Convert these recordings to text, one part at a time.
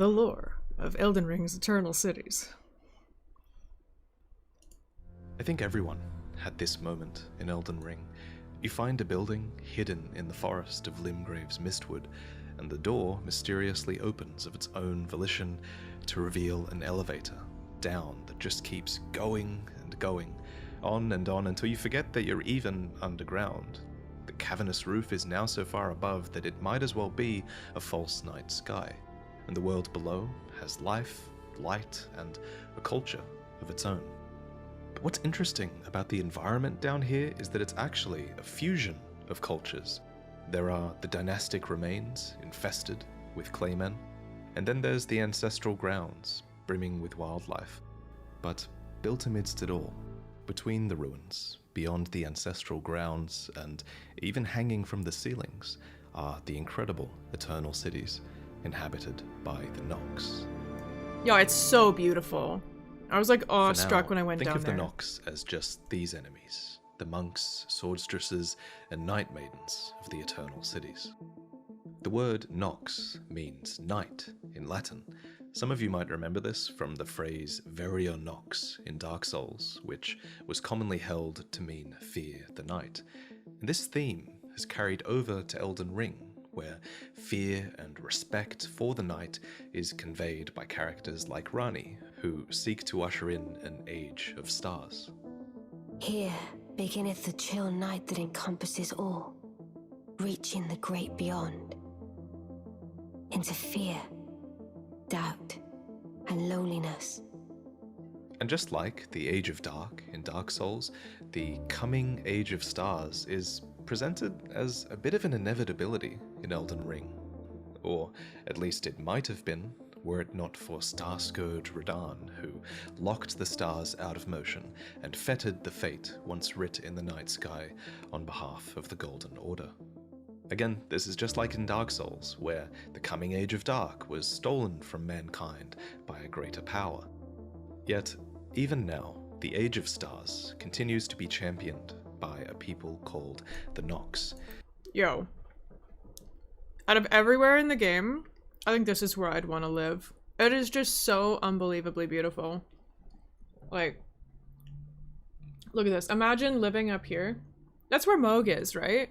the lore of Elden Ring's eternal cities. I think everyone had this moment in Elden Ring. You find a building hidden in the forest of Limgrave's Mistwood, and the door mysteriously opens of its own volition to reveal an elevator down that just keeps going and going, on and on, until you forget that you're even underground. The cavernous roof is now so far above that it might as well be a false night sky, and the world below has life, light, and a culture of its own. But what's interesting about the environment down here is that it's actually a fusion of cultures. There are the dynastic remains infested with claymen, and then there's the ancestral grounds brimming with wildlife. But built amidst it all, between the ruins, beyond the ancestral grounds, and even hanging from the ceilings, are the incredible eternal cities inhabited by the Nox. Yo, it's so beautiful. I was like awestruck when I went down there. Think of the Nox as just these enemies, the monks, swordstresses, and night maidens of the eternal cities. The word Nox means night in Latin. Some of you might remember this from the phrase Verio Nox in Dark Souls, which was commonly held to mean fear the night. And this theme has carried over to Elden Ring, where fear and respect for the night is conveyed by characters like Rani, who seek to usher in an age of stars. Here beginneth the chill night that encompasses all, reaching the great beyond. Into fear, doubt, and loneliness. And just like the Age of Dark in Dark Souls, the coming Age of Stars is presented as a bit of an inevitability in Elden Ring. Or at least it might have been, were it not for Star-Scourge Radahn, who locked the stars out of motion and fettered the fate once writ in the night sky on behalf of the Golden Order. Again, this is just like in Dark Souls, where the coming Age of Dark was stolen from mankind by a greater power. Yet, even now, the Age of Stars continues to be championed by a people called the Nox. Yo. Out of everywhere in the game, I think this is where I'd want to live. It is just so unbelievably beautiful. Like, look at this. Imagine living up here. That's where Moog is, right?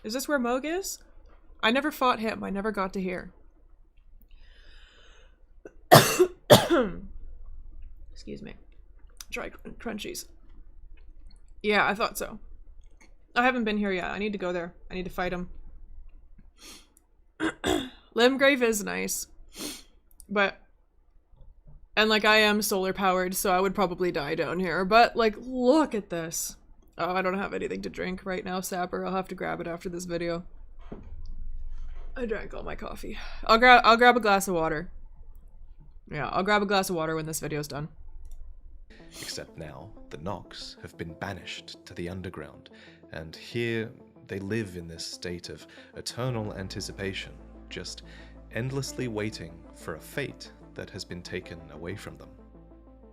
Is this where Moog is? I never fought him. I never got to hear. Excuse me. Try crunchies. Yeah, I thought so. I haven't been here yet. I need to go there. I need to fight him. Limgrave is nice. But... and like, I am solar powered, so I would probably die down here. But like, look at this. Oh, I don't have anything to drink right now, Sapper. I'll have to grab it after this video. I drank all my coffee. I'll grab a glass of water. Yeah, I'll grab a glass of water when this video's done. Except now, the Nox have been banished to the underground, and here they live in this state of eternal anticipation, just endlessly waiting for a fate that has been taken away from them.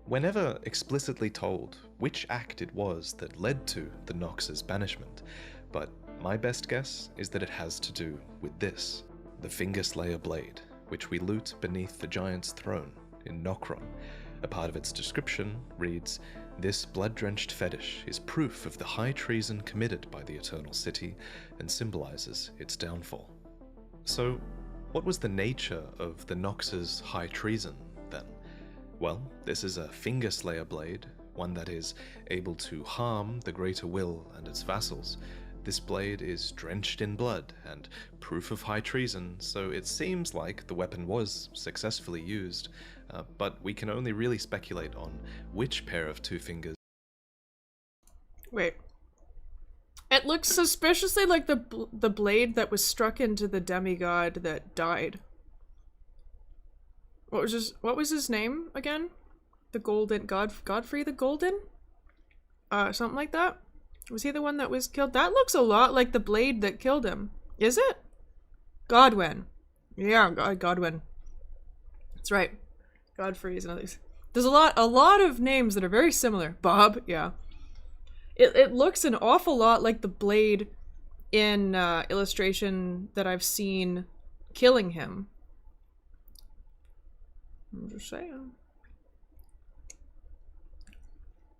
We're never explicitly told which act it was that led to the Nox's banishment, but my best guess is that it has to do with this, the Fingerslayer blade, which we loot beneath the giant's throne in Nokron. A part of its description reads, "This blood-drenched fetish is proof of the high treason committed by the Eternal City and symbolizes its downfall." So, what was the nature of the Nox's high treason, then? Well, this is a Fingerslayer blade, one that is able to harm the Greater Will and its vassals. This blade is drenched in blood and proof of high treason, so it seems like the weapon was successfully used, but we can only really speculate on which pair of two fingers. Wait. It looks suspiciously like the blade that was struck into the demigod that died. What was his name again? The Golden Godfrey the Golden? Something like that? Was he the one that was killed? That looks a lot like the blade that killed him. Is it? Godwyn. Yeah, Godwyn. That's right. Godfrey is another. There's a lot of names that are very similar. Bob, yeah. It looks an awful lot like the blade in illustration that I've seen killing him. I'm just saying.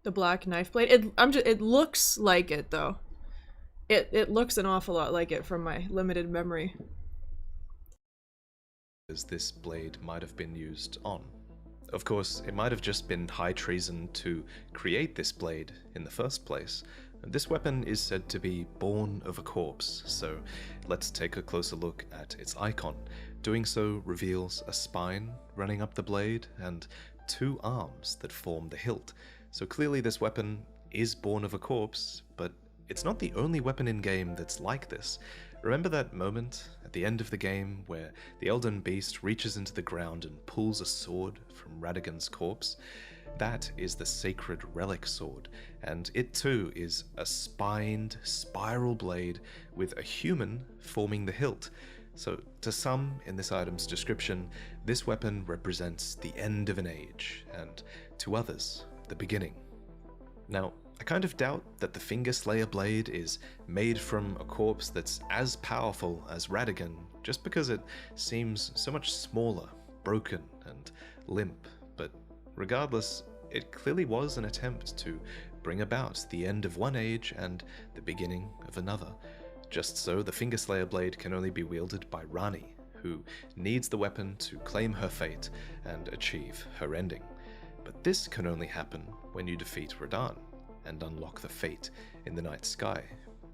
The black knife blade. It looks like it though. It looks an awful lot like it from my limited memory. As this blade might have been used on. Of course, it might have just been high treason to create this blade in the first place. This weapon is said to be born of a corpse, so let's take a closer look at its icon. Doing so reveals a spine running up the blade and 2 arms that form the hilt. So clearly this weapon is born of a corpse, but it's not the only weapon in-game that's like this. Remember that moment at the end of the game where the Elden beast reaches into the ground and pulls a sword from Radagon's corpse? That is the sacred relic sword, and it too is a spined spiral blade with a human forming the hilt. So to some in this item's description, this weapon represents the end of an age, and to others, the beginning. Now, I kind of doubt that the Finger Slayer blade is made from a corpse that's as powerful as Radagon, just because it seems so much smaller, broken, and limp, but regardless, it clearly was an attempt to bring about the end of one age and the beginning of another. Just so, the Finger Slayer blade can only be wielded by Rani, who needs the weapon to claim her fate and achieve her ending. But this can only happen when you defeat Radahn and unlock the fate in the night sky,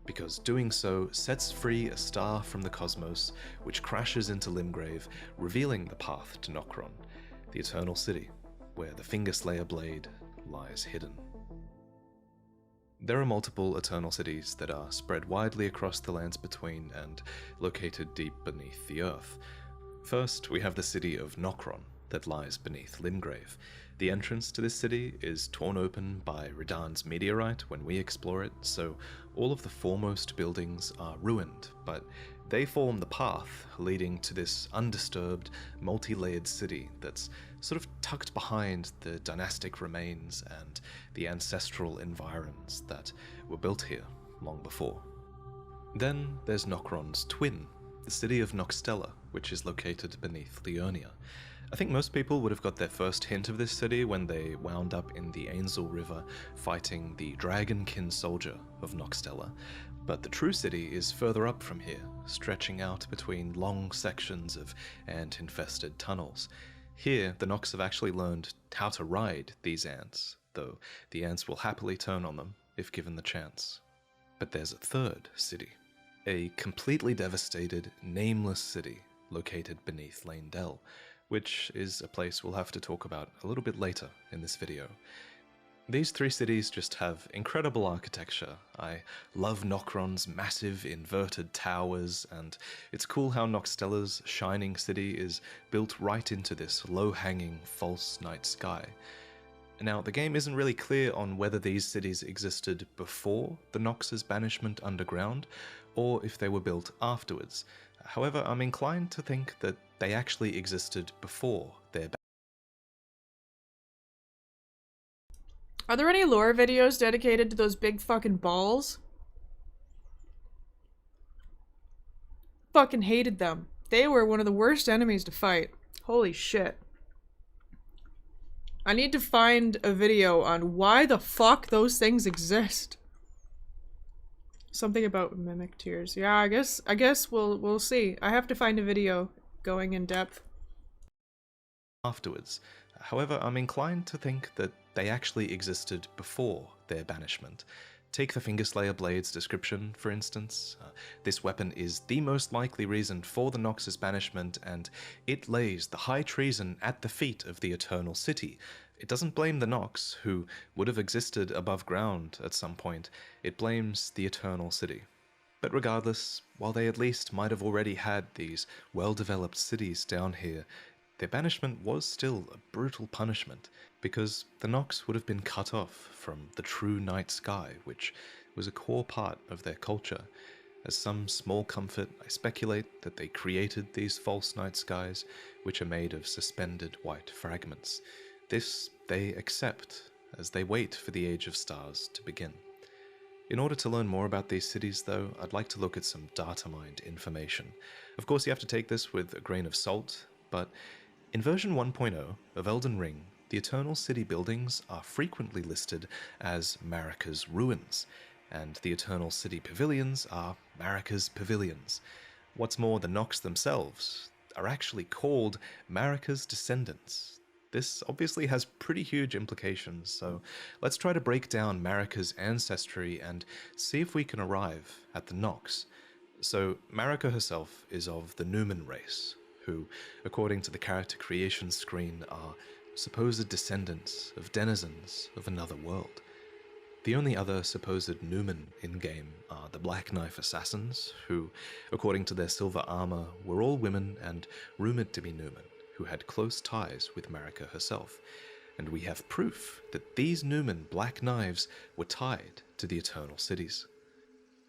because doing so sets free a star from the cosmos, which crashes into Limgrave, revealing the path to Nokron, the Eternal City, where the Finger Slayer blade lies hidden. There are multiple Eternal Cities that are spread widely across the lands between and located deep beneath the earth. First, we have the city of Nokron that lies beneath Limgrave. The entrance to this city is torn open by Radahn's meteorite when we explore it, so all of the foremost buildings are ruined, but they form the path leading to this undisturbed, multi-layered city that's sort of tucked behind the dynastic remains and the ancestral environs that were built here long before. Then there's Nokron's twin, the city of Nokstella, which is located beneath Liurnia. I think most people would have got their first hint of this city when they wound up in the Ainsel River fighting the Dragonkin soldier of Nokstella, but the true city is further up from here, stretching out between long sections of ant-infested tunnels. Here, the Nox have actually learned how to ride these ants, though the ants will happily turn on them if given the chance. But there's a third city, a completely devastated, nameless city located beneath Leyndell, which is a place we'll have to talk about a little bit later in this video. These 3 cities just have incredible architecture. I love Nokron's massive inverted towers, and it's cool how Nokstella's shining city is built right into this low-hanging false night sky. Now, the game isn't really clear on whether these cities existed before the Nox's banishment underground, or if they were built afterwards. However, I'm inclined to think that they actually existed before their Are there any lore videos dedicated to those big fucking balls? Fucking hated them. They were one of the worst enemies to fight. Holy shit. I need to find a video on why the fuck those things exist. Something about mimic tears. Yeah, I guess we'll see. I have to find a video going in depth afterwards. However, I'm inclined to think that they actually existed before their banishment. Take the Finger Slayer blade's description, for instance. This weapon is the most likely reason for the Nox's banishment, and it lays the high treason at the feet of the Eternal City. It doesn't blame the Nox, who would have existed above ground at some point. It blames the Eternal City. But regardless, while they at least might have already had these well-developed cities down here, their banishment was still a brutal punishment, because the Nox would have been cut off from the true night sky, which was a core part of their culture. As some small comfort, I speculate that they created these false night skies, which are made of suspended white fragments. This they accept as they wait for the Age of Stars to begin. In order to learn more about these cities, though, I'd like to look at some data mined information. Of course, you have to take this with a grain of salt, but In version 1.0 of Elden Ring, the Eternal City buildings are frequently listed as Marika's ruins, and the Eternal City pavilions are Marika's pavilions. What's more, the Nox themselves are actually called Marika's descendants. This obviously has pretty huge implications, so let's try to break down Marika's ancestry and see if we can arrive at the Nox. So, Marika herself is of the Numen race, who, according to the character creation screen, are supposed descendants of denizens of another world. The only other supposed Numen in-game are the Black Knife Assassins, who, according to their silver armor, were all women and rumored to be Numen, who had close ties with Marika herself. And we have proof that these Numen Black Knives were tied to the Eternal Cities.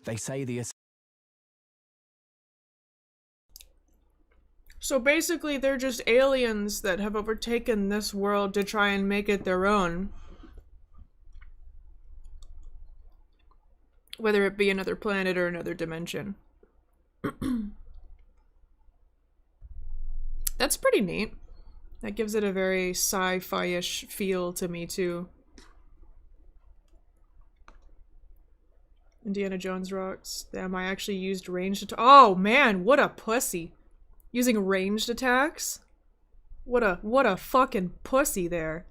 They say the So basically, they're just aliens that have overtaken this world to try and make it their own. Whether it be another planet or another dimension. That's pretty neat. That gives it a very sci-fi-ish feel to me, too. Indiana Jones rocks. Damn, I actually used ranged oh man, what a pussy. Using ranged attacks? What a fucking pussy there.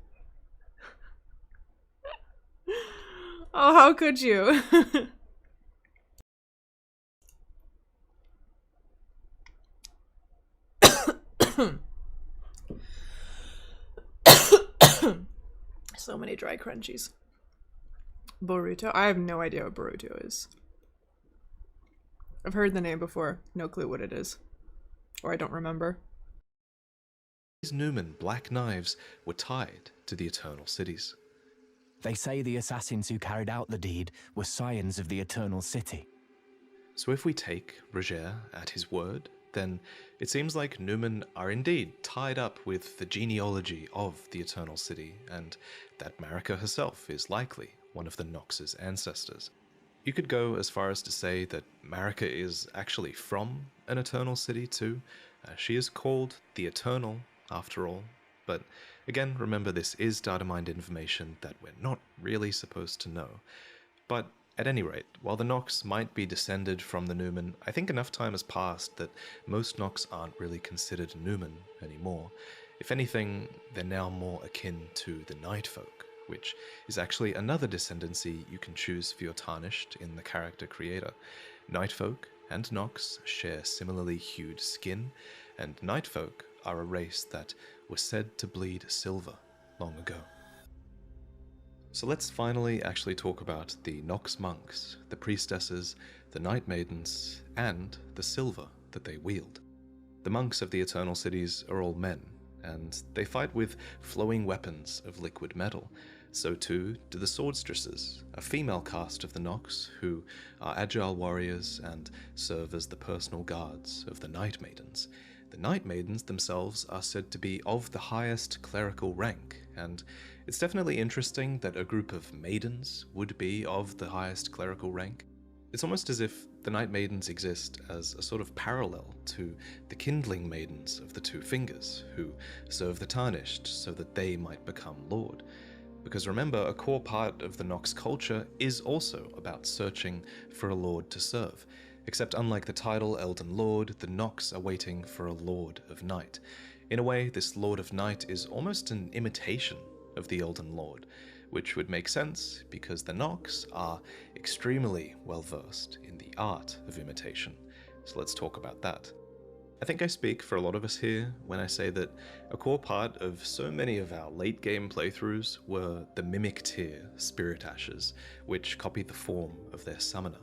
Oh, how could you? So many dry crunchies. Boruto? I have no idea what Boruto is. I've heard the name before. No clue what it is. Or I don't remember. These Numen Black Knives were tied to the Eternal Cities. They say the assassins who carried out the deed were scions of the Eternal City. So if we take Roger at his word, then it seems like Numen are indeed tied up with the genealogy of the Eternal City, and that Marika herself is likely one of the Nox's ancestors. You could go as far as to say that Marika is actually from an Eternal City too. She is called the Eternal, after all, but again, remember this is data mined information that we're not really supposed to know. But at any rate, while the Nox might be descended from the Numen, I think enough time has passed that most Nox aren't really considered Numen anymore. If anything, they're now more akin to the Night Folk, which is actually another descendancy you can choose for your Tarnished in the character creator. Night Folk and Nox share similarly hued skin, and Night Folk are a race that was said to bleed silver long ago. So let's finally actually talk about the Nox monks, the priestesses, the Night Maidens, and the silver that they wield. The monks of the Eternal Cities are all men, and they fight with flowing weapons of liquid metal. So too do the Swordstresses, a female caste of the Nox, who are agile warriors and serve as the personal guards of the Night Maidens. The Night Maidens themselves are said to be of the highest clerical rank, and it's definitely interesting that a group of maidens would be of the highest clerical rank. It's almost as if the Night Maidens exist as a sort of parallel to the Kindling Maidens of the Two Fingers, who serve the Tarnished so that they might become Lord. Because remember, a core part of the Nox culture is also about searching for a Lord to serve. Except unlike the title Elden Lord, the Nox are waiting for a Lord of Night. In a way, this Lord of Night is almost an imitation of the Elden Lord, which would make sense because the Nox are extremely well versed in the art of imitation. So let's talk about that. I think I speak for a lot of us here when I say that a core part of so many of our late game playthroughs were the Mimic tier Spirit Ashes, which copied the form of their summoner.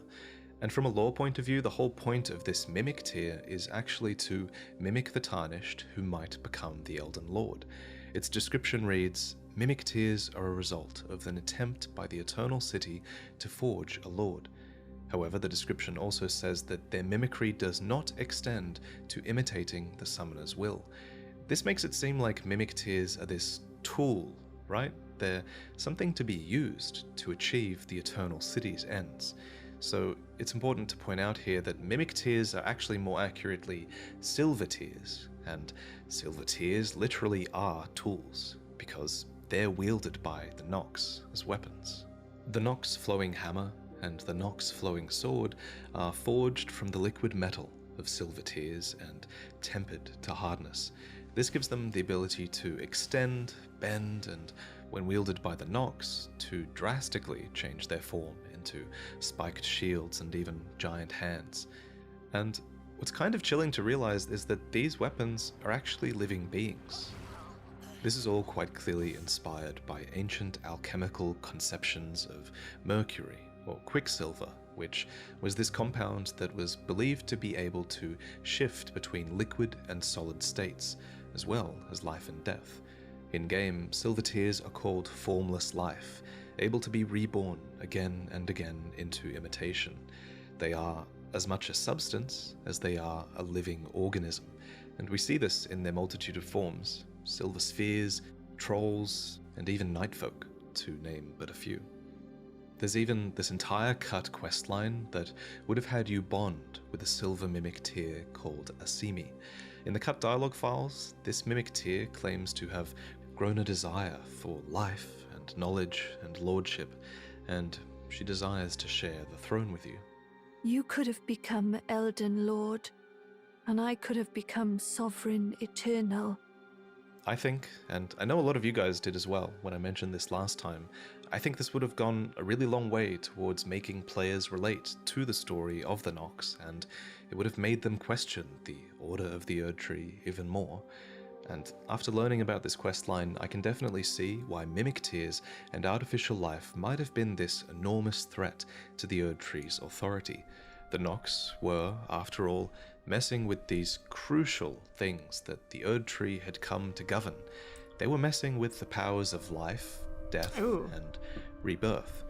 And from a lore point of view, the whole point of this Mimic tier is actually to mimic the Tarnished who might become the Elden Lord. Its description reads, Mimic tiers are a result of an attempt by the Eternal City to forge a Lord. However, the description also says that their mimicry does not extend to imitating the summoner's will. This makes it seem like Mimic tiers are this tool, right? They're something to be used to achieve the Eternal City's ends. So it's important to point out here that Mimic tiers are actually more accurately Silver tiers, and silver tears literally are tools, because they're wielded by the Nox as weapons. The Nox flowing hammer and the Nox flowing sword are forged from the liquid metal of silver tears and tempered to hardness. This gives them the ability to extend, bend, and when wielded by the Nox, to drastically change their form into spiked shields and even giant hands. And what's kind of chilling to realize is that these weapons are actually living beings. This is all quite clearly inspired by ancient alchemical conceptions of mercury, or quicksilver, which was this compound that was believed to be able to shift between liquid and solid states, as well as life and death. In-game, silver tears are called formless life, able to be reborn again and again into imitation. They are as much a substance as they are a living organism, and we see this in their multitude of forms: silver spheres, trolls, and even nightfolk, to name but a few. There's even this entire cut questline that would have had you bond with a silver mimic tear called Asimi. In the cut dialogue files, this mimic tear claims to have grown a desire for life and knowledge and lordship, and she desires to share the throne with you. You could have become Elden Lord, and I could have become Sovereign Eternal. I think, and I know a lot of you guys did as well when I mentioned this last time, I think this would have gone a really long way towards making players relate to the story of the Nox, and it would have made them question the Order of the Erd Tree even more. And after learning about this questline, I can definitely see why mimic tears and artificial life might have been this enormous threat to the Erd Tree's authority. The Nox were, after all, messing with these crucial things that the Erd Tree had come to govern. They were messing with the powers of life, death, and rebirth.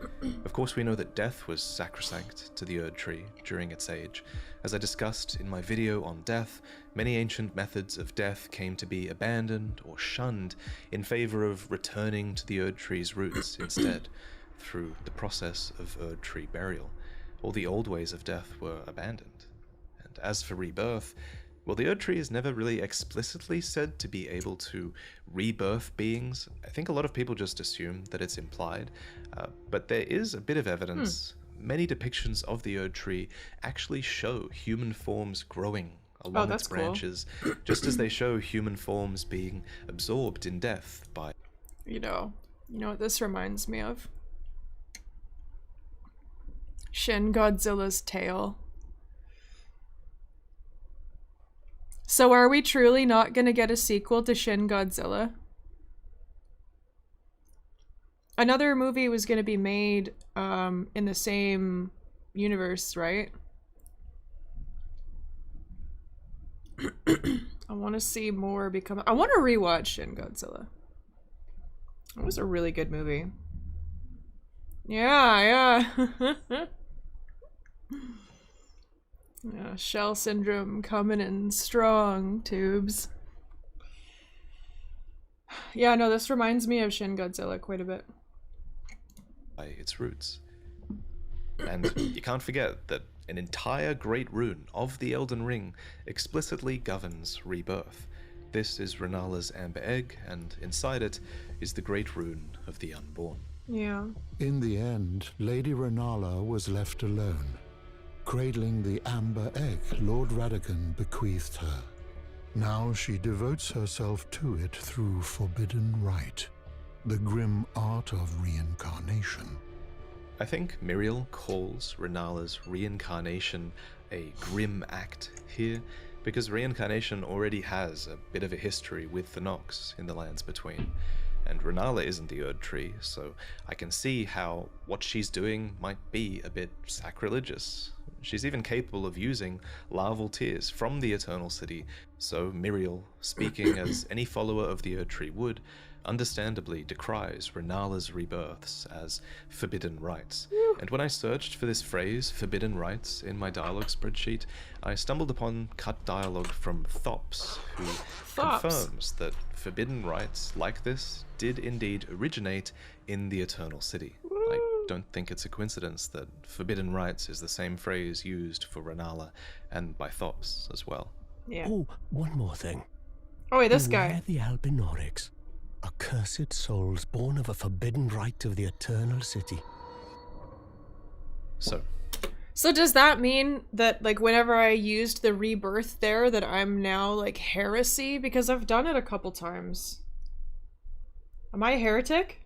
Of course, we know that death was sacrosanct to the Erd Tree during its age. As I discussed in my video on death, many ancient methods of death came to be abandoned or shunned in favor of returning to the Erd Tree's roots instead, through the process of Erd Tree burial. All the old ways of death were abandoned. And as for rebirth, well, the Erd Tree is never really explicitly said to be able to rebirth beings. I think a lot of people just assume that it's implied, but there is a bit of evidence. Many depictions of the Erd Tree actually show human forms growing along its branches, just as they show human forms being absorbed in death by... You know what this reminds me of? Shin Godzilla's tail. So are we truly not gonna get a sequel to Shin Godzilla? Another movie was gonna be made in the same universe, right? I want to see more become... I want to rewatch Shin Godzilla. It was a really good movie. Yeah. Yeah, Shell Syndrome coming in strong, tubes. Yeah, no, this reminds me of Shin Godzilla quite a bit. By its roots. And you can't forget that an entire great rune of the Elden Ring explicitly governs rebirth. This is Renala's Amber Egg, and inside it is the great rune of the Unborn. Yeah. In the end, Lady Renala was left alone, cradling the Amber Egg Lord Radagon bequeathed her. Now she devotes herself to it through forbidden rite, the grim art of reincarnation. I think Miriel calls Renala's reincarnation a grim act here, because reincarnation already has a bit of a history with the Nox in the Lands Between. And Renala isn't the Erd Tree, so I can see how what she's doing might be a bit sacrilegious. She's even capable of using larval tears from the Eternal City, so Miriel, speaking as any follower of the Erd Tree would, understandably decries Renala's rebirths as forbidden rites. And when I searched for this phrase, forbidden rites, in my dialogue spreadsheet, I stumbled upon cut dialogue from Thops, who confirms that forbidden rites like this did indeed originate in the Eternal City. I don't think it's a coincidence that forbidden rites is the same phrase used for Renala and by Thops as well. Yeah. Oh, one more thing. Oh wait, this Beware guy. the Albinorics, accursed souls born of a forbidden right of the Eternal City. So, does that mean that, like, whenever I used the rebirth there, that I'm now, like, heresy? Because I've done it a couple times. Am I a heretic?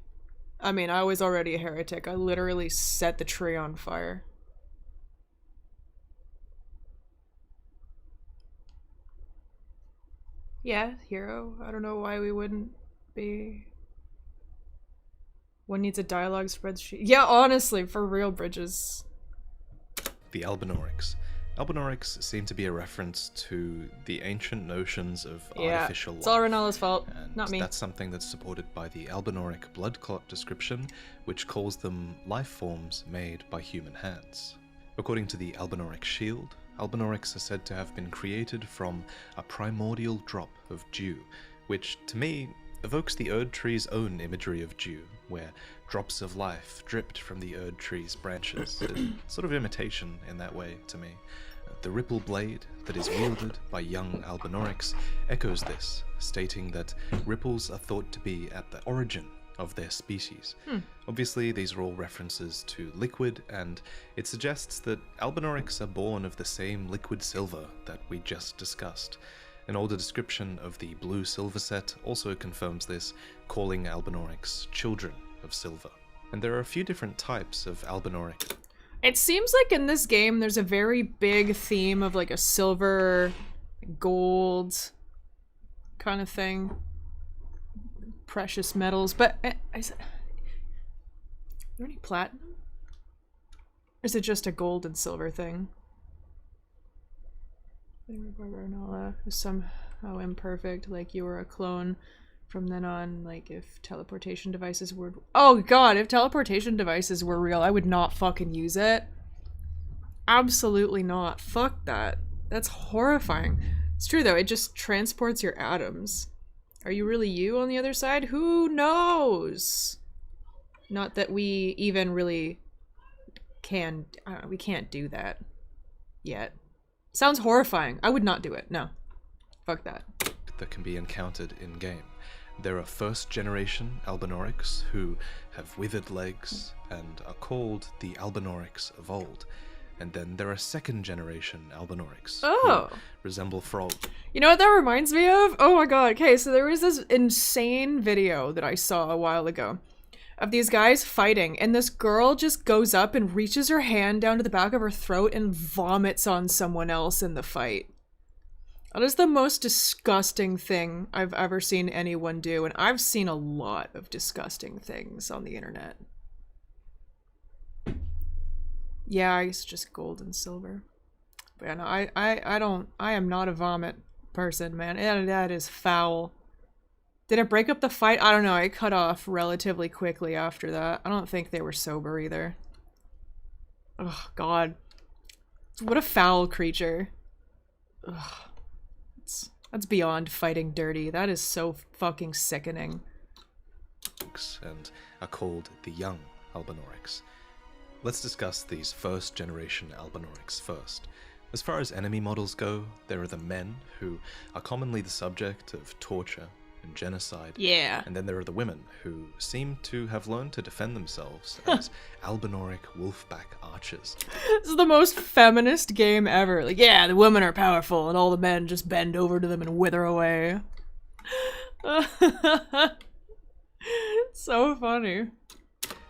I mean, I was already a heretic. I literally set the tree on fire. Yeah, hero. I don't know why we wouldn't be. One needs a dialogue spreadsheet. Yeah, honestly, for real, Bridges. the Albinorics. Albinorics seem to be a reference to the ancient notions of artificial life. It's all Renalla's fault, and not me. That's something that's supported by the Albinoric blood clot description, which calls them life forms made by human hands. According to the Albinoric shield, Albinorics are said to have been created from a primordial drop of dew, which, to me, evokes the Erd Tree's own imagery of dew, where drops of life dripped from the Erd Tree's branches. Sort of imitation in that way, to me. The ripple blade that is wielded by young Albinorics echoes this, stating that ripples are thought to be at the origin of their species. Obviously, these are all references to liquid, and it suggests that Albinorics are born of the same liquid silver that we just discussed. An older description of the blue silver set also confirms this, calling Albinorics children of silver. And there are a few different types of Albinoric. It seems like in this game there's a very big theme of like a silver, gold kind of thing. Precious metals, but is there any platinum? Or is it just a gold and silver thing? Renalla is somehow imperfect, like you were a clone from then on. Like if teleportation devices were— oh god, if teleportation devices were real, I would not fucking use it. Absolutely not. Fuck that. That's horrifying. It's true though, it just transports your atoms. Are you really you on the other side? Who knows? Not that we even really can— I don't know, we can't do that yet. Sounds horrifying. I would not do it. No. Fuck that. That can be encountered in-game. There are first-generation Albinorics who have withered legs and are called the Albinorics of old. And then there are second-generation Albinorics who resemble frogs. You know what that reminds me of? Oh my god. Okay, so there was this insane video that I saw a while ago of these guys fighting, and this girl just goes up and reaches her hand down to the back of her throat and vomits on someone else in the fight. That is the most disgusting thing I've ever seen anyone do, and I've seen a lot of disgusting things on the internet. Yeah, it's just gold and silver. But yeah, no, I am not a vomit person, man. That is foul. Did it break up the fight? I don't know. It cut off relatively quickly after that. I don't think they were sober either. Oh, God. What a foul creature. Ugh. That's beyond fighting dirty. That is so fucking sickening. And are called the young Albinorics. Let's discuss these first-generation Albinorics first. As far as enemy models go, there are the men, who are commonly the subject of torture and genocide. Yeah. And then there are the women, who seem to have learned to defend themselves as Albinoric wolfback archers. This is the most feminist game ever. Like, yeah, the women are powerful, and all the men just bend over to them and wither away. So funny.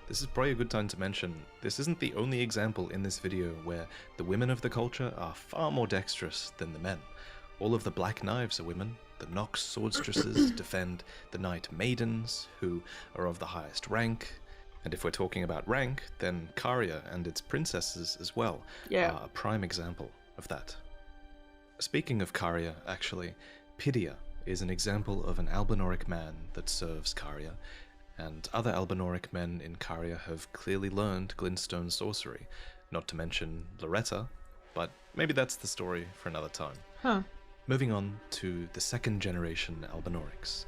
This is probably a good time to mention, this isn't the only example in this video where the women of the culture are far more dexterous than the men. All of the Black Knives are women. The Nox Swordstresses defend the Knight Maidens, who are of the highest rank. And if we're talking about rank, then Caria and its princesses as well are a prime example of that. Speaking of Caria, actually, Pidia is an example of an Albinoric man that serves Caria, and other Albinoric men in Caria have clearly learned glintstone sorcery, not to mention Loretta, but maybe that's the story for another time. Huh. Moving on to the second generation Albinorics.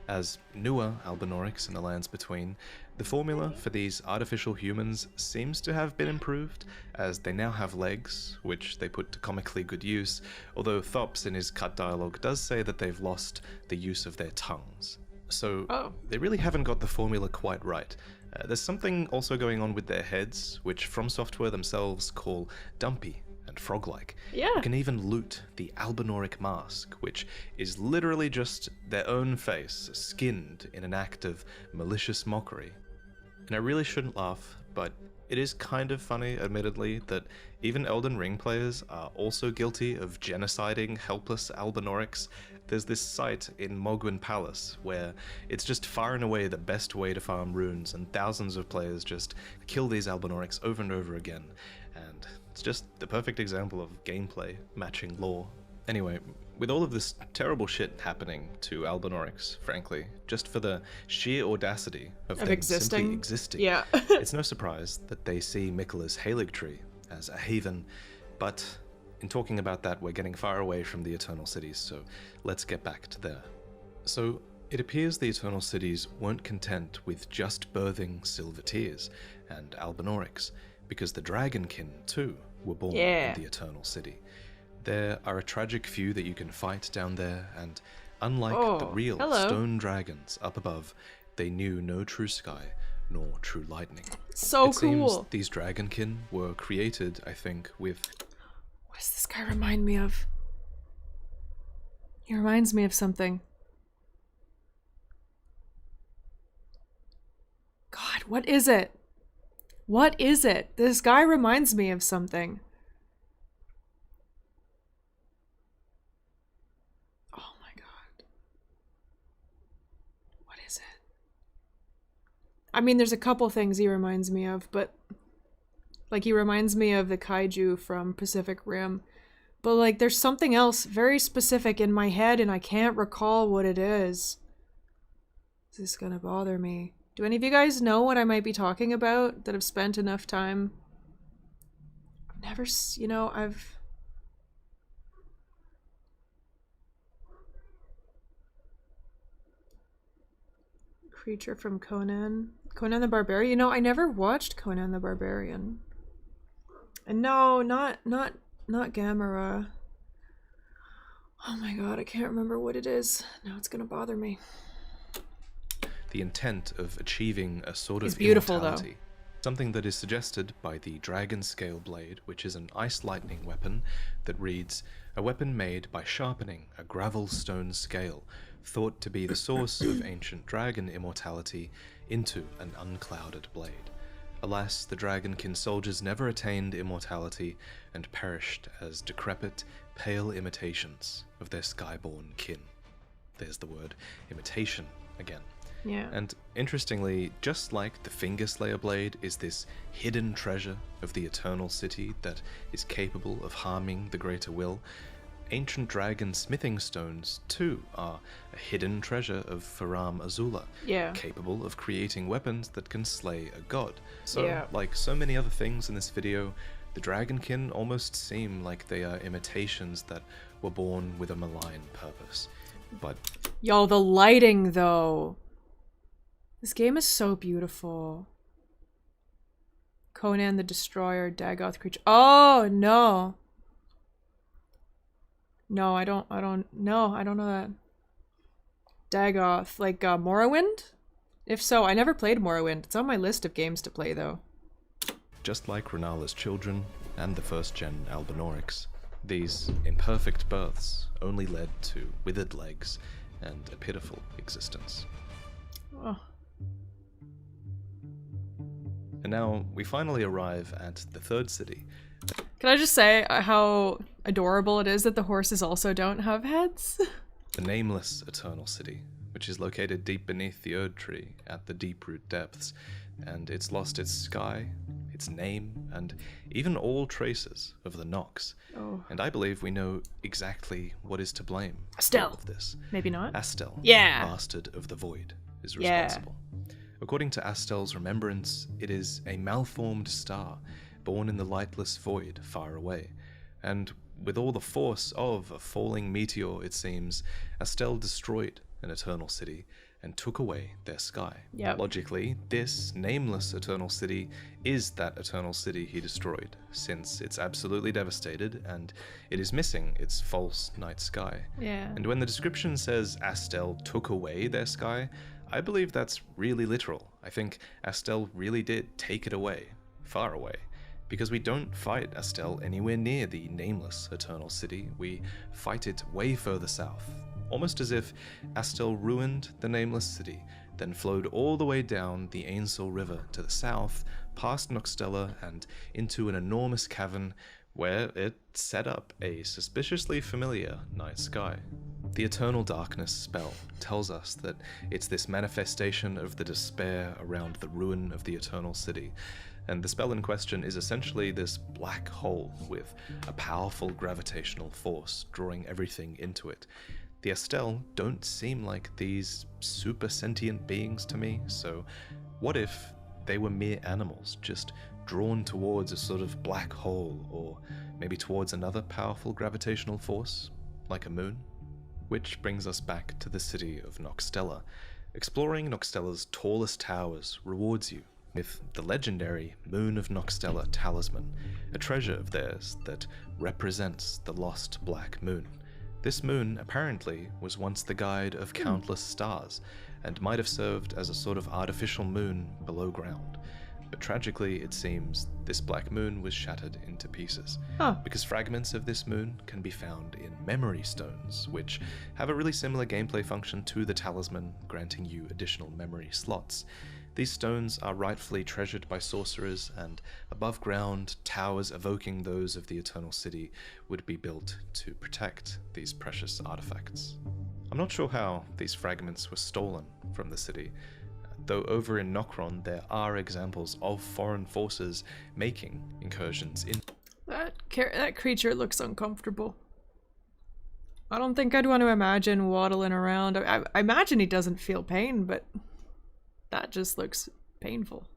As newer Albinorics in the lands between, the formula for these artificial humans seems to have been improved, as they now have legs, which they put to comically good use, although Thops in his cut dialogue does say that they've lost the use of their tongues. So they really haven't got the formula quite right. There's something also going on with their heads, which From Software themselves call dumpy and frog-like. Yeah. You can even loot the Albinoric mask, which is literally just their own face, skinned in an act of malicious mockery. And I really shouldn't laugh, but it is kind of funny, admittedly, that even Elden Ring players are also guilty of genociding helpless Albinorics. There's this site in Mogwin Palace where it's just far and away the best way to farm runes, and thousands of players just kill these Albinorics over and over again, and it's just the perfect example of gameplay matching lore. Anyway, with all of this terrible shit happening to Albinorics, frankly, just for the sheer audacity of them simply existing, yeah. it's no surprise that they see Miquella's Halig Tree as a haven, but in talking about that, we're getting far away from the Eternal Cities, so let's get back to there. So, it appears the Eternal Cities weren't content with just birthing Silver Tears and Albinorics, because the Dragonkin, too, were born in the Eternal City. There are a tragic few that you can fight down there, and unlike the real stone dragons up above, they knew no true sky nor true lightning. So it cool. Seems these Dragonkin were created, I think, with... What does this guy remind me of? He reminds me of something. God, what is it? What is it? This guy reminds me of something. Oh my god. What is it? I mean, there's a couple things he reminds me of, but... Like, he reminds me of the kaiju from Pacific Rim. But, like, there's something else very specific in my head, and I can't recall what it is. This is gonna bother me. Do any of you guys know what I might be talking about that have spent enough time? I've never, you know, Creature from Conan. Conan the Barbarian? You know, I never watched Conan the Barbarian. And no, not Gamera. Oh my god, I can't remember what it is. Now it's gonna bother me. The intent of achieving a sort It's of beautiful, immortality. Something that is suggested by the Dragon Scale Blade, which is an ice lightning weapon that reads, a weapon made by sharpening a gravel stone scale, thought to be the source of ancient dragon immortality, into an unclouded blade. Alas, the Dragonkin soldiers never attained immortality and perished as decrepit, pale imitations of their skyborn kin. There's the word imitation again. Yeah. And interestingly, just like the Finger Slayer blade is this hidden treasure of the Eternal City that is capable of harming the Greater Will, ancient dragon smithing stones too are a hidden treasure of Faram Azula, capable of creating weapons that can slay a god. So, like so many other things in this video, the Dragonkin almost seem like they are imitations that were born with a malign purpose. But yo, the lighting though. This game is so beautiful. Conan the Destroyer, Dagoth creature. Oh no. No, I don't know that. Dagoth, like Morrowind? If so, I never played Morrowind. It's on my list of games to play though. just like Renala's children and the first-gen Albinorics, these imperfect births only led to withered legs and a pitiful existence. Oh. And now we finally arrive at the third city. Can I just say how adorable it is that the horses also don't have heads? The nameless Eternal City, which is located deep beneath the Erd Tree at the Deeproot depths, and it's lost its sky, its name, and even all traces of the Nox. Oh. And I believe we know exactly what is to blame for all Astel. of this. Maybe not. Astel, Yeah. Bastard of the Void, is responsible. According to Astel's remembrance, it is a malformed star, born in the lightless void far away. And with all the force of a falling meteor, it seems, Astel destroyed an Eternal City and took away their sky. Yep. Logically, this nameless Eternal City is that Eternal City he destroyed, since it's absolutely devastated and it is missing its false night sky. Yeah. And when the description says Astel took away their sky, I believe that's really literal. I think Astel really did take it away, far away. Because we don't fight Astel anywhere near the nameless Eternal City, we fight it way further south. Almost as if Astel ruined the nameless city, then flowed all the way down the Ainsel River to the south, past Noxtella and into an enormous cavern where it set up a suspiciously familiar night sky. The Eternal Darkness spell tells us that it's this manifestation of the despair around the ruin of the Eternal City, and the spell in question is essentially this black hole with a powerful gravitational force drawing everything into it. The Astel don't seem like these super sentient beings to me, so what if they were mere animals, just drawn towards a sort of black hole, or maybe towards another powerful gravitational force, like a moon? Which brings us back to the city of Noxtella. Exploring Noxtella's tallest towers rewards you with the legendary Moon of Noxtella talisman, a treasure of theirs that represents the lost black moon. This moon apparently was once the guide of countless stars, and might have served as a sort of artificial moon below ground. But tragically, it seems this black moon was shattered into pieces, because fragments of this moon can be found in memory stones, which have a really similar gameplay function to the talisman, granting you additional memory slots. These stones are rightfully treasured by sorcerers, and above ground, towers evoking those of the Eternal City would be built to protect these precious artifacts. I'm not sure how these fragments were stolen from the city, though over in Nokron there are examples of foreign forces making incursions in. That creature looks uncomfortable. I don't think I'd want to imagine waddling around. I imagine he doesn't feel pain, but that just looks painful.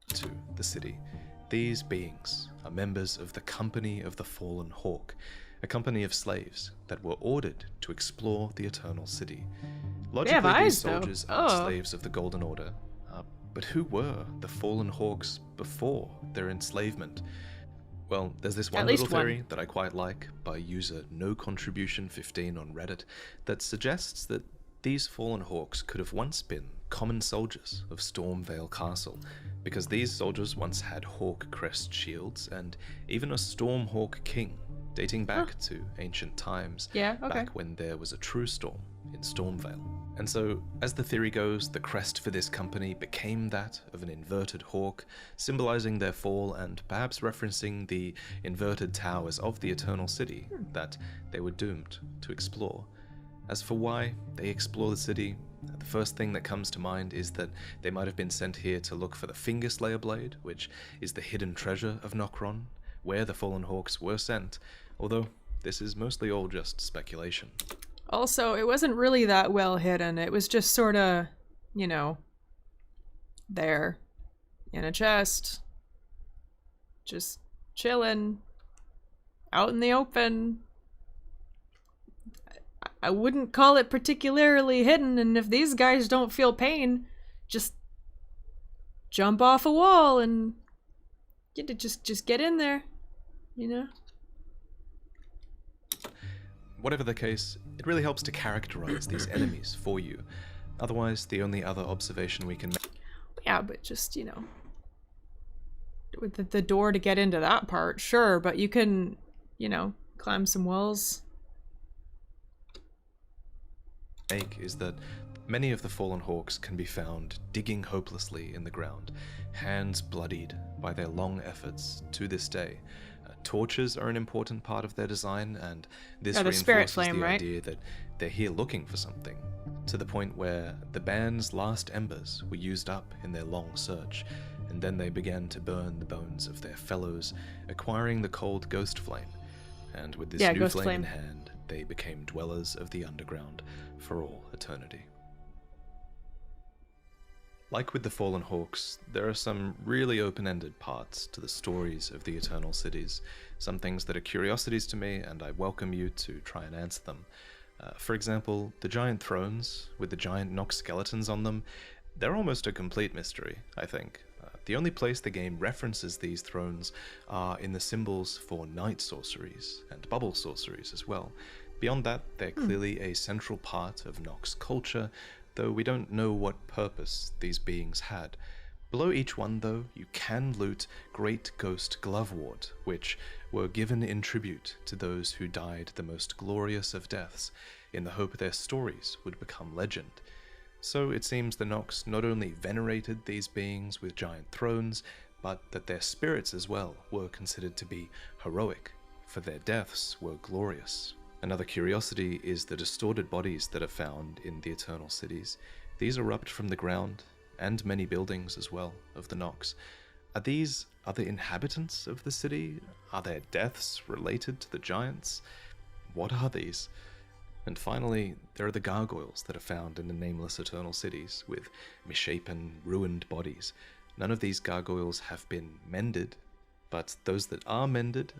To the city. These beings are members of the Company of the Fallen Hawk, a company of slaves that were ordered to explore the Eternal City. Logically, these soldiers are slaves of the Golden Order, but who were the Fallen Hawks before their enslavement? Well, there's this one little theory that I quite like by user NoContribution15 on Reddit that suggests that these Fallen Hawks could have once been common soldiers of Stormvale Castle, because these soldiers once had hawk crest shields and even a Stormhawk king, dating back to ancient times, back when there was a true storm in Stormvale. And so, as the theory goes, the crest for this company became that of an inverted hawk, symbolizing their fall and perhaps referencing the inverted towers of the Eternal City that they were doomed to explore. As for why they explore the city, the first thing that comes to mind is that they might have been sent here to look for the Finger Slayer Blade, which is the hidden treasure of Nokron, where the Fallen Hawks were sent, although this is mostly all just speculation. Also, it wasn't really that well hidden. It was just sorta, you know, there, in a chest, just chilling, out in the open. I wouldn't call it particularly hidden, and if these guys don't feel pain, just jump off a wall and just get in there, you know? Whatever the case, it really helps to characterize these enemies for you. Otherwise, the only other observation we can make... Yeah, but just, you know, with the door to get into that part, sure, but you can, you know, climb some walls. Is that many of the Fallen Hawks can be found digging hopelessly in the ground, hands bloodied by their long efforts to this day. Torches are an important part of their design, and this reinforces the idea that they're here looking for something, to the point where the band's last embers were used up in their long search, and then they began to burn the bones of their fellows, acquiring the cold ghost flame. And with this new flame in hand, they became dwellers of the underground for all eternity. Like with the Fallen Hawks, there are some really open-ended parts to the stories of the Eternal Cities, some things that are curiosities to me, and I welcome you to try and answer them. For example, the giant thrones with the giant Nox skeletons on them, they're almost a complete mystery, I think. The only place the game references these thrones are in the symbols for night sorceries and bubble sorceries as well. Beyond that, they're clearly a central part of Nox culture, though we don't know what purpose these beings had. Below each one, though, you can loot Great Ghost Glovewort, which were given in tribute to those who died the most glorious of deaths, in the hope their stories would become legend. So it seems the Nox not only venerated these beings with giant thrones, but that their spirits as well were considered to be heroic, for their deaths were glorious. Another curiosity is the distorted bodies that are found in the Eternal Cities. These erupt from the ground, and many buildings as well, of the Nox. Are these other inhabitants of the city? Are their deaths related to the giants? What are these? And finally, there are the gargoyles that are found in the nameless Eternal Cities, with misshapen, ruined bodies. None of these gargoyles have been mended, but those that are mended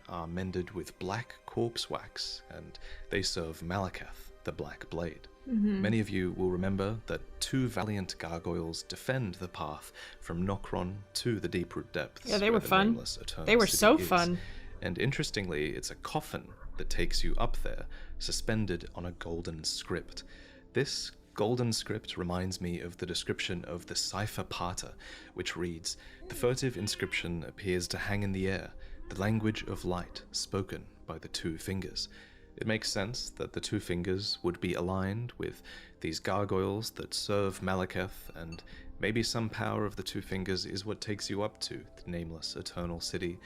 with black corpse wax, and they serve Malakath, the Black Blade. Many of you will remember that 2 valiant gargoyles defend the path from Nokron to the Deeproot Depths. Yeah, they were where the fun. nameless Eternal They were City so is. fun. And interestingly, it's a coffin that takes you up there, suspended on a golden script. This golden script reminds me of the description of the Cipher Pater, which reads, "The furtive inscription appears to hang in the air, the language of light spoken by the 2 fingers." It makes sense that the 2 fingers would be aligned with these gargoyles that serve Malakath, and maybe some power of the 2 fingers is what takes you up to the nameless Eternal City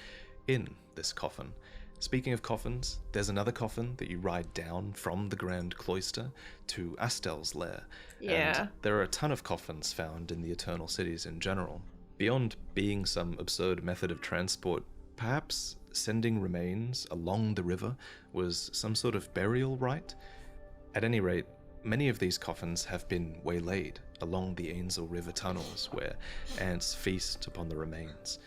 in this coffin. Speaking of coffins, there's another coffin that you ride down from the Grand Cloister to Astel's lair. Yeah. And there are a ton of coffins found in the Eternal Cities in general. Beyond being some absurd method of transport, perhaps sending remains along the river was some sort of burial rite? At any rate, many of these coffins have been waylaid along the Ainsel River tunnels, where ants feast upon the remains.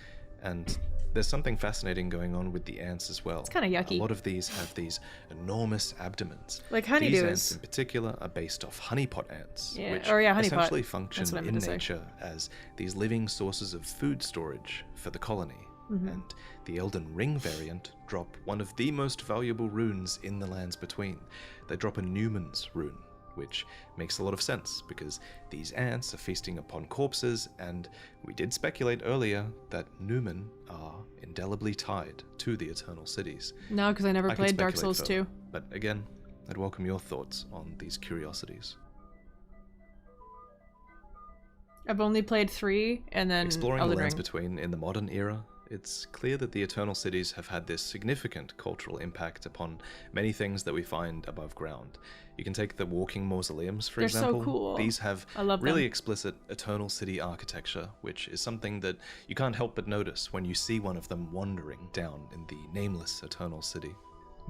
And there's something fascinating going on with the ants as well. It's kinda yucky. A lot of these have these enormous abdomens. Like These honeydews. ants in particular are based off honeypot ants, Yeah, which or yeah, honeypot. essentially That's function what I in meant to say. nature as these living sources of food storage for the colony. And the Elden Ring variant drop one of the most valuable runes in the Lands Between. They drop a Newman's rune, which makes a lot of sense because these ants are feasting upon corpses, and we did speculate earlier that Newman are indelibly tied to the Eternal Cities. No, because I never I could played Dark speculate Souls further, 2. But again, I'd welcome your thoughts on these curiosities. I've only played 3 and then Exploring Elden the Lands Ring. Between in the modern era, it's clear that the Eternal Cities have had this significant cultural impact upon many things that we find above ground. You can take the walking mausoleums, for They're so example. cool. These have I love really them. explicit Eternal City architecture, which is something that you can't help but notice when you see one of them wandering down in the nameless Eternal City.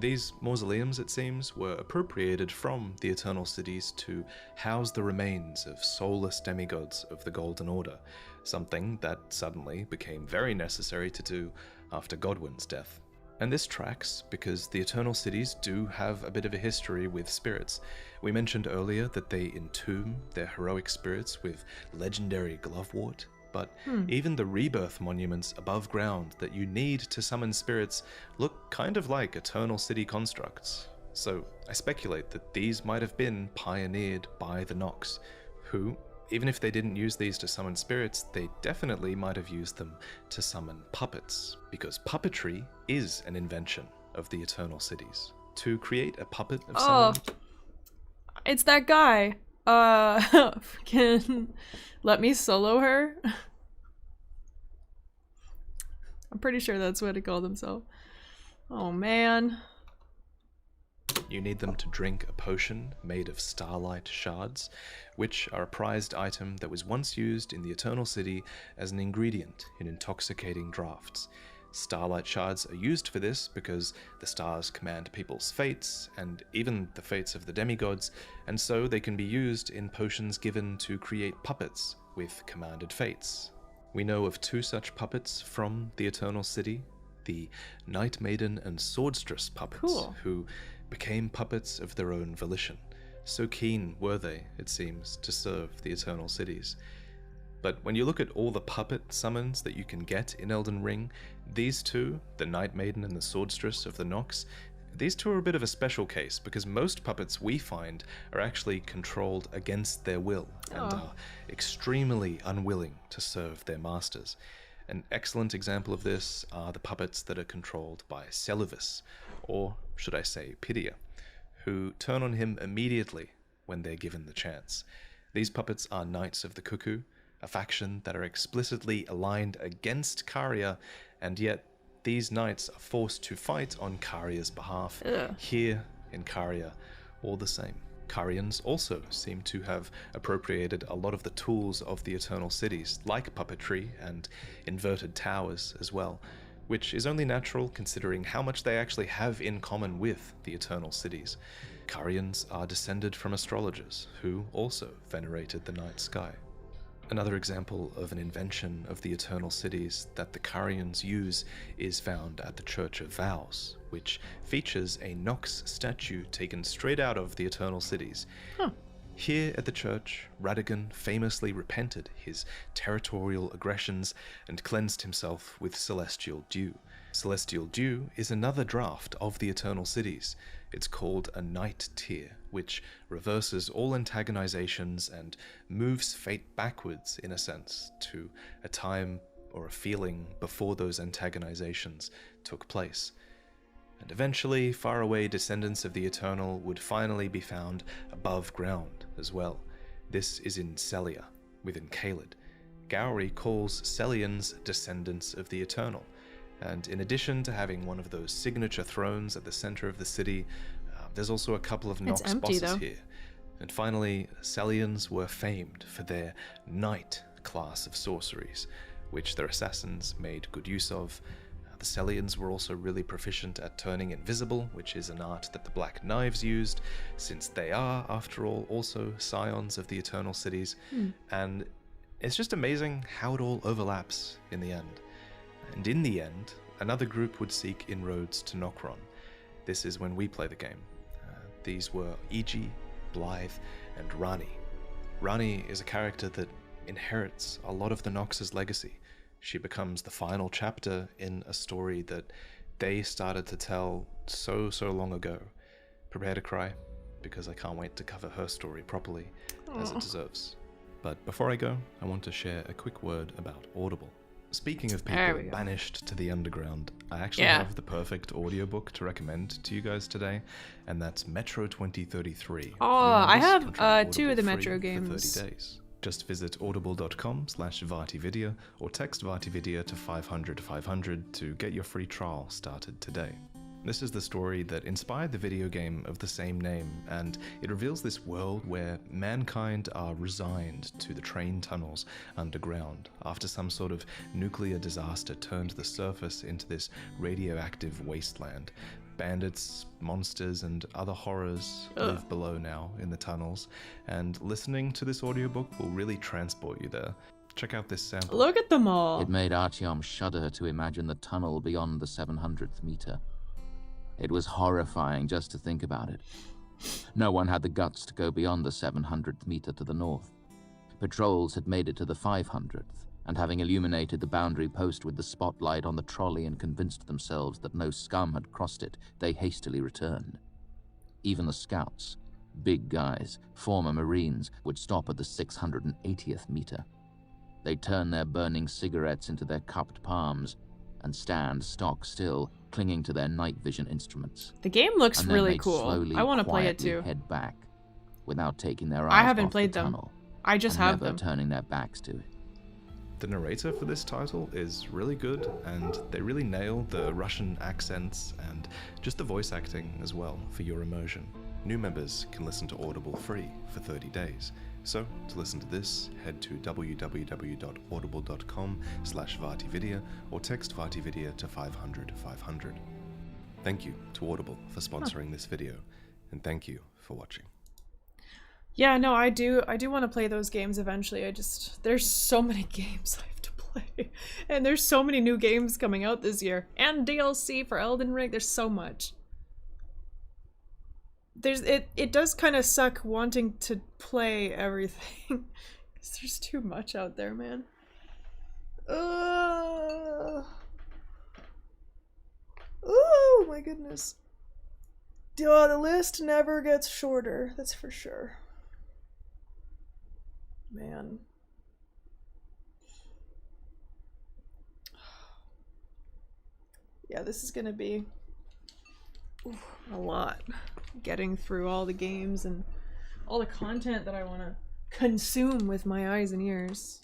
These mausoleums, it seems, were appropriated from the Eternal Cities to house the remains of soulless demigods of the Golden Order, something that suddenly became very necessary to do after Godwyn's death. And this tracks because the Eternal Cities do have a bit of a history with spirits. We mentioned earlier that they entomb their heroic spirits with legendary glovewort, but even the rebirth monuments above ground that you need to summon spirits look kind of like Eternal City constructs. So I speculate that these might have been pioneered by the Nox, who, even if they didn't use these to summon spirits, they definitely might have used them to summon puppets, because puppetry is an invention of the Eternal Cities. To create a puppet of someone... It's that guy. Can let me solo her? I'm pretty sure that's what he called himself. Oh man. You need them to drink a potion made of starlight shards, which are a prized item that was once used in the Eternal City as an ingredient in intoxicating draughts. Starlight shards are used for this because the stars command people's fates, and even the fates of the demigods, and so they can be used in potions given to create puppets with commanded fates. We know of 2 such puppets from the Eternal City, the Night Maiden and Swordstress puppets, Cool. who became puppets of their own volition, So keen were they, it seems, to serve the Eternal Cities. But when you look at all the puppet summons that you can get in Elden Ring, these two, the Night Maiden and the Swordstress of the Nox, these two are a bit of a special case, because most puppets we find are actually controlled against their will and are extremely unwilling to serve their masters. An excellent example of this are the puppets that are controlled by Seluvis, or should I say Pidia, who turn on him immediately when they're given the chance. These puppets are Knights of the Cuckoo, a faction that are explicitly aligned against Caria, and yet these knights are forced to fight on Caria's behalf here in Caria all the same. Carians also seem to have appropriated a lot of the tools of the Eternal Cities, like puppetry and inverted towers as well, which is only natural considering how much they actually have in common with the Eternal Cities. Carians are descended from astrologers, who also venerated the night sky. Another example of an invention of the Eternal Cities that the Carians use is found at the Church of Vows, which features a Nox statue taken straight out of the Eternal Cities. Here at the church, Radagon famously repented his territorial aggressions and cleansed himself with celestial dew. Celestial dew is another draft of the Eternal Cities. It's called a Night Tier, which reverses all antagonizations and moves fate backwards, in a sense, to a time or a feeling before those antagonizations took place. And eventually, faraway descendants of the Eternal would finally be found above ground as well. This is in Celia, within Caelid. Gowry calls Celians descendants of the Eternal, and in addition to having one of those signature thrones at the center of the city, there's also a couple of Nox bosses here. And finally, Celians were famed for their Knight class of sorceries, which their assassins made good use of. The Celians were also really proficient at turning invisible, which is an art that the Black Knives used, since they are, after all, also scions of the Eternal Cities. And it's just amazing how it all overlaps in the end. And in the end, another group would seek inroads to Nokron. This is when we play the game. These were Iji, Blythe, and Rani. Rani is a character that inherits a lot of the Nox's legacy. She becomes the final chapter in a story that they started to tell so long ago. Prepare to cry, because I can't wait to cover her story properly, as it deserves. But before I go, I want to share a quick word about Audible. Speaking of people banished to the underground, I actually have the perfect audiobook to recommend to you guys today, and that's Metro 2033. Oh, I have 2 of the Metro games. For 30 days. Just visit audible.com/VartiVidya or text VartiVidya to 500 to get your free trial started today. This is the story that inspired the video game of the same name, and it reveals this world where mankind are resigned to the train tunnels underground after some sort of nuclear disaster turned the surface into this radioactive wasteland. Bandits, monsters, and other horrors live below now in the tunnels, and listening to this audiobook will really transport you there. Check out this sample. Look at them all! It made Artyom shudder to imagine the tunnel beyond the 700th meter. It was horrifying just to think about it. No one had the guts to go beyond the 700th meter to the north. Patrols had made it to the 500th, and having illuminated the boundary post with the spotlight on the trolley and convinced themselves that no scum had crossed it, they hastily returned. Even the scouts, big guys, former Marines, would stop at the 680th meter. They'd turn their burning cigarettes into their cupped palms and stand stock still, clinging to their night vision instruments. The game looks really cool. I want to play it too. Head back, without taking their eyes I haven't off played the them. tunnel, I just and have never them. turning their backs to it. The narrator for this title is really good, and they really nail the Russian accents and just the voice acting as well for your immersion. New members can listen to Audible free for 30 days. So, to listen to this, head to www.audible.com/VartiVidya or text VartiVidya to 500. Thank you to Audible for sponsoring this video, and thank you for watching. Yeah, no, I do want to play those games eventually. There's so many games I have to play. And there's so many new games coming out this year. And DLC for Elden Ring, there's so much. it does kind of suck wanting to play everything. 'Cause there's too much out there, man. Oh my goodness. Oh, the list never gets shorter, that's for sure. Man. Yeah, this is gonna be a lot. Getting through all the games and all the content that I want to consume with my eyes and ears.